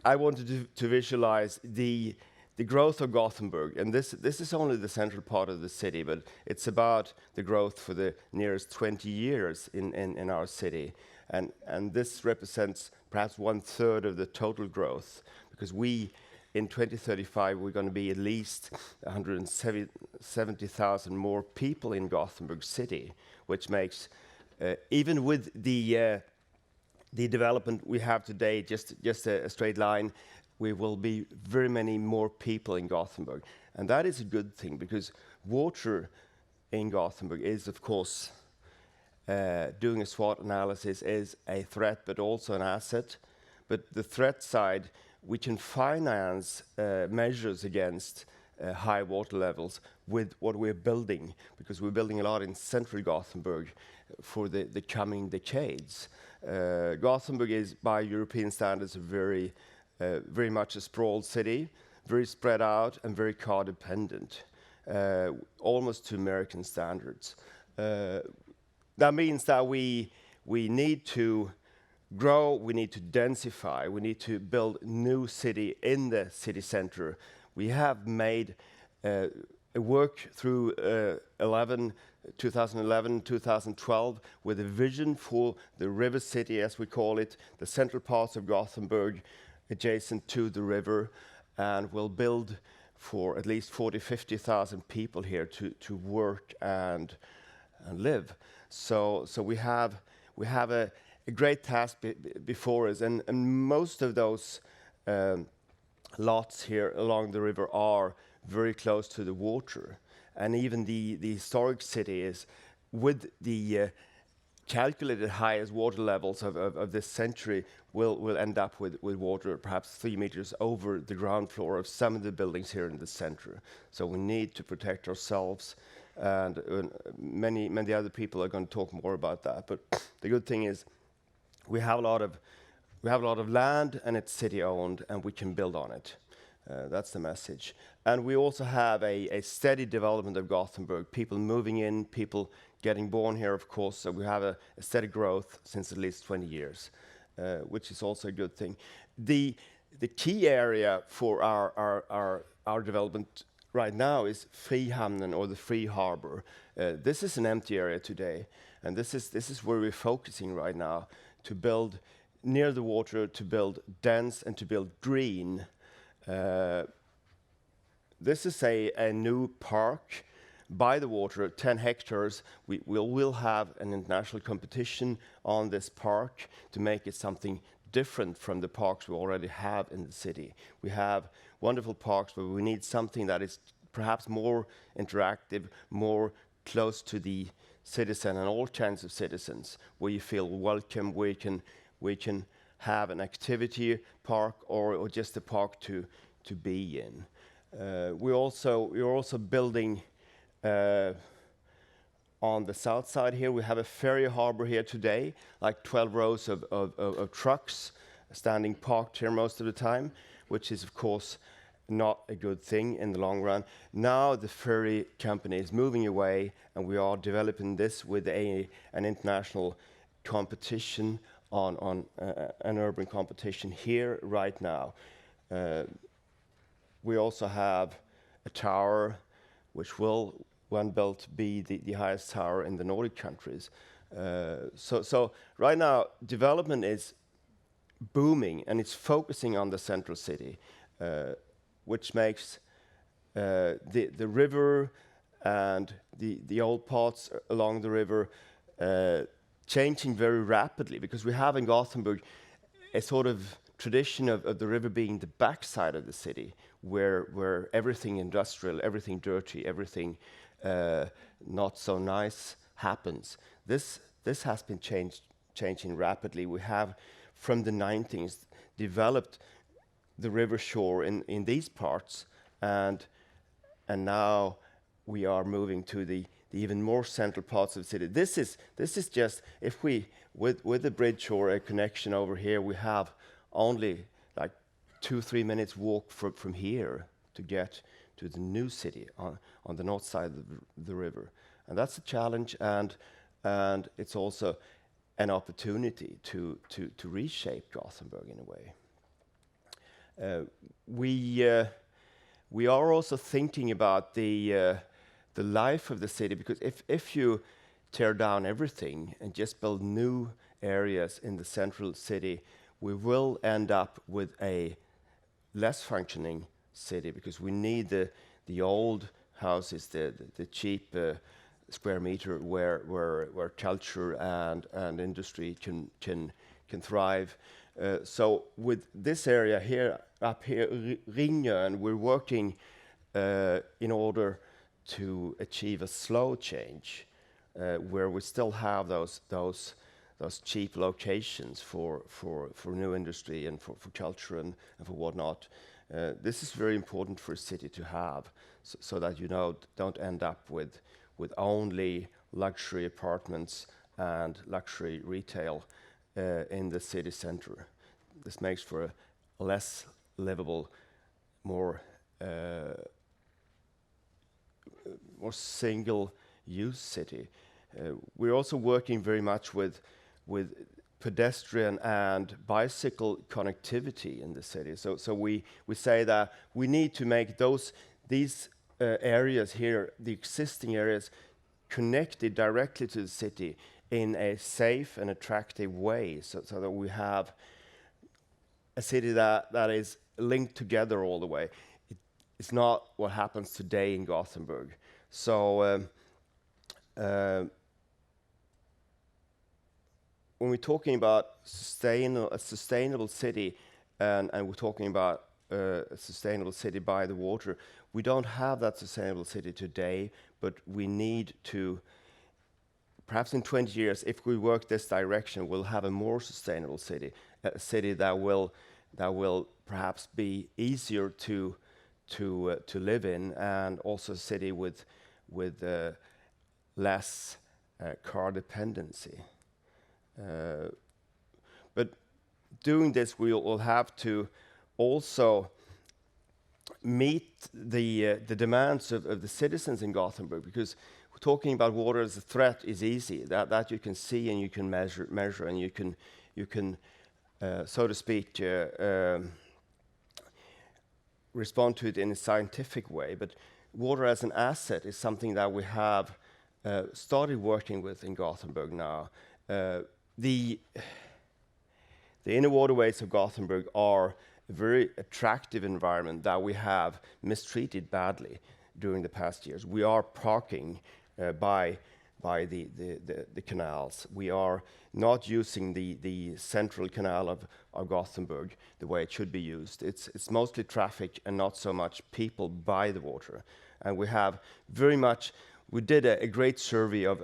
I wanted to visualize the growth of Gothenburg, and this is only the central part of the city, but it's about the growth for the nearest 20 years in our city, and this represents perhaps 1/3 of the total growth, because in 2035 we're going to be at least 170,000 more people in Gothenburg city, which makes even with the development we have today, just a straight line, we will be very many more people in Gothenburg. And that is a good thing, because water in Gothenburg is, of course, doing a SWOT analysis is a threat, but also an asset. But the threat side, we can finance measures against high water levels with what we're building, because we're building a lot in central Gothenburg for the coming decades. Gothenburg is, by European standards, very much a sprawled city, very spread out and very car dependent, almost to American standards. That means that we need to grow, we need to densify, we need to build new city in the city center. We have made a work through 2011, 2012, with a vision for the river city, as we call it, the central parts of Gothenburg, adjacent to the river, and we'll build for at least 40,000-50,000 people here to work and live. So we have a great task before us, and most of those lots here along the river are very close to the water, and even the historic city is, with the calculated highest water levels of this century, will end up with water perhaps 3 meters over the ground floor of some of the buildings here in the center. So we need to protect ourselves, and many other people are going to talk more about that. But the good thing is we have a lot of land, and it's city owned, and we can build on it. That's the message. And we also have a steady development of Gothenburg, people moving in, people getting born here, of course, so we have a steady growth since at least 20 years, which is also a good thing. The key area for our development right now is Frihamnen, or the free harbor. This is an empty area today, and this is where we're focusing right now, to build near the water, to build dense and to build green. This is a new park by the water, 10 hectares. We will have an international competition on this park to make it something different from the parks we already have in the city. We have wonderful parks, but we need something that is perhaps more interactive, more close to the citizen and all kinds of citizens, where you feel welcome, where we can have an activity park or just a park to be in. We're also building on the south side here. We have a ferry harbor here today, like 12 rows of trucks standing parked here most of the time, which is of course not a good thing in the long run. Now the ferry company is moving away, and we are developing this with an international competition on an urban competition here right now. We also have a tower, which will, when built, be the highest tower in the Nordic countries. So right now, development is booming, and it's focusing on the central city, which makes the river and the old parts along the river changing very rapidly, because we have in Gothenburg a sort of tradition of the river being the backside of the city, where everything industrial, everything dirty, everything not so nice happens. This has been changing rapidly. We have, from the 90s, developed the river shore in these parts, and now we are moving to the even more central parts of the city. This is just, if we, with a bridge or a connection over here, we have only like 2-3 minutes walk from here to get to the new city on the north side of the river. And that's a challenge, and it's also an opportunity to reshape Gothenburg in a way. We are also thinking about the life of the city, because if you tear down everything and just build new areas in the central city, we will end up with a less functioning city, because we need the old houses, the cheap square meter where culture and industry can thrive. So with this area here, up here, Ringön, we're working in order to achieve a slow change, where we still have those cheap locations for new industry and for culture and for whatnot. This is very important for a city to have, so that don't end up with only luxury apartments and luxury retail in the city center. This makes for a less livable, more single-use city. We're also working very much with pedestrian and bicycle connectivity in the city. So we say that we need to make these areas here, the existing areas, connected directly to the city in a safe and attractive way, so that we have a city that is linked together all the way. It's not what happens today in Gothenburg. So when we're talking about a sustainable city, and we're talking about a sustainable city by the water, we don't have that sustainable city today, but we need to, perhaps in 20 years, if we work this direction, we'll have a more sustainable city, a city that will perhaps be easier to live in, and also a city with less car dependency. But doing this, we will have to also meet the demands of the citizens in Gothenburg, because talking about water as a threat is easy. That you can see and you can measure, and you can so to speak, respond to it in a scientific way. But water as an asset is something that we have started working with in Gothenburg now. The inner waterways of Gothenburg are a very attractive environment that we have mistreated badly during the past years. We are parking by the canals. We are not using the central canal of Gothenburg the way it should be used. It's mostly traffic and not so much people by the water. And we have very much, we did a great survey of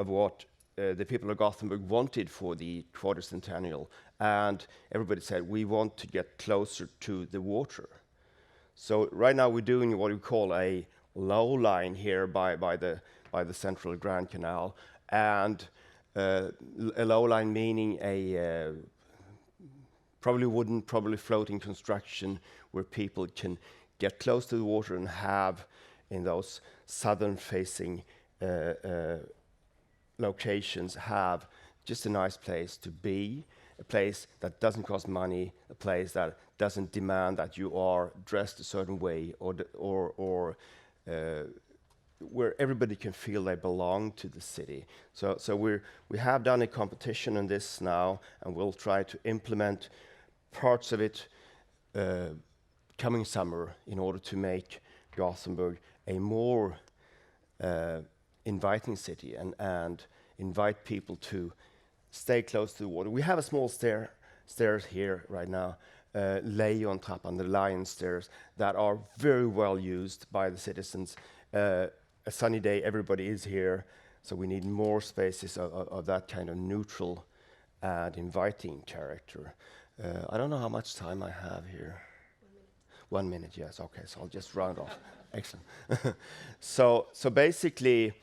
what the people of Gothenburg wanted for the quartercentennial, and everybody said, we want to get closer to the water. So right now we're doing what we call a low line here by the central Grand Canal, and a low line meaning a probably wooden, probably floating construction where people can get close to the water and have, in those southern facing locations, have just a nice place to be, a place that doesn't cost money, a place that doesn't demand that you are dressed a certain way, or where everybody can feel they belong to the city. So we have done a competition on this now, and we'll try to implement parts of it coming summer in order to make Gothenburg a more inviting city and invite people to stay close to the water. We have a small stairs here right now, Lejontrappan, the lion stairs, that are very well used by the citizens. A sunny day, everybody is here, so we need more spaces of that kind of neutral and inviting character. I don't know how much time I have here. 1 minute, yes, okay, so I'll just round off. Excellent. So basically,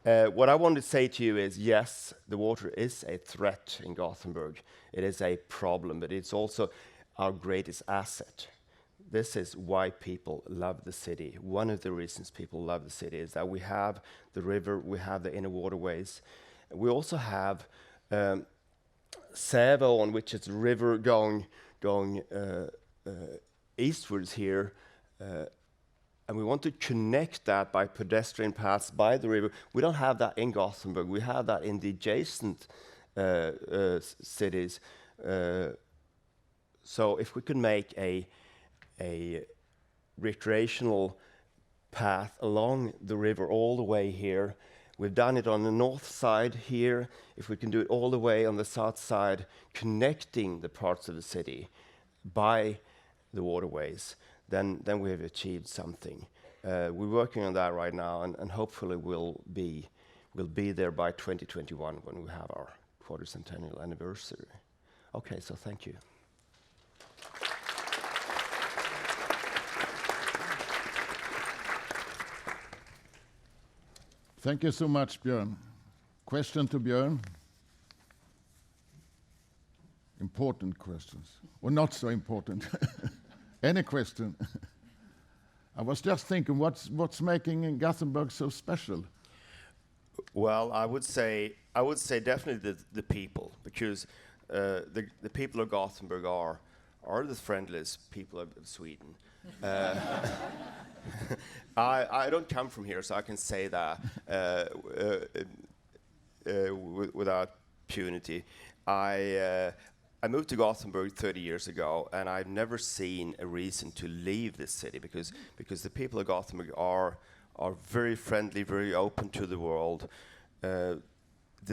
what I want to say to you is, yes, the water is a threat in Gothenburg. It is a problem, but it's also our greatest asset. This is why people love the city. One of the reasons people love the city is that we have the river, we have the inner waterways. We also have Säveån, which is a river going eastwards here, and we want to connect that by pedestrian paths by the river. We don't have that in Gothenburg. We have that in the adjacent cities. So if we can make a recreational path along the river all the way here. We've done it on the north side here. If we can do it all the way on the south side, connecting the parts of the city by the waterways, then we have achieved something. We're working on that right now, and hopefully we'll be there by 2021 when we have our quartercentennial anniversary. Okay, so thank you. Thank you so much, Bjorn. Question to Bjorn? Important questions, or not so important. Any question? I was just thinking, what's making Gothenburg so special? Well, I would say definitely the people, because the people of Gothenburg are the friendliest people of Sweden. I don't come from here, so I can say that without punity. I moved to Gothenburg 30 years ago, and I've never seen a reason to leave this city, because the people of Gothenburg are very friendly, very open to the world. The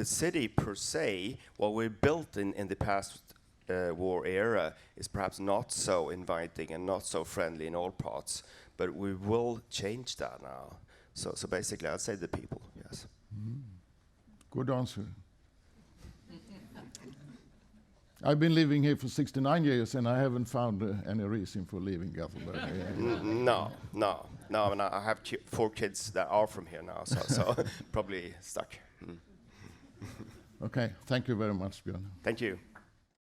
city per se, what we built in the past war era, is perhaps not so inviting and not so friendly in all parts, but we will change that now. So basically, I'd say the people, yes. Good answer. I've been living here for 69 years, and I haven't found any reason for leaving Gothenburg. No. And I have 4 kids that are from here now, so probably stuck. Okay, thank you very much, Bjorn. Thank you.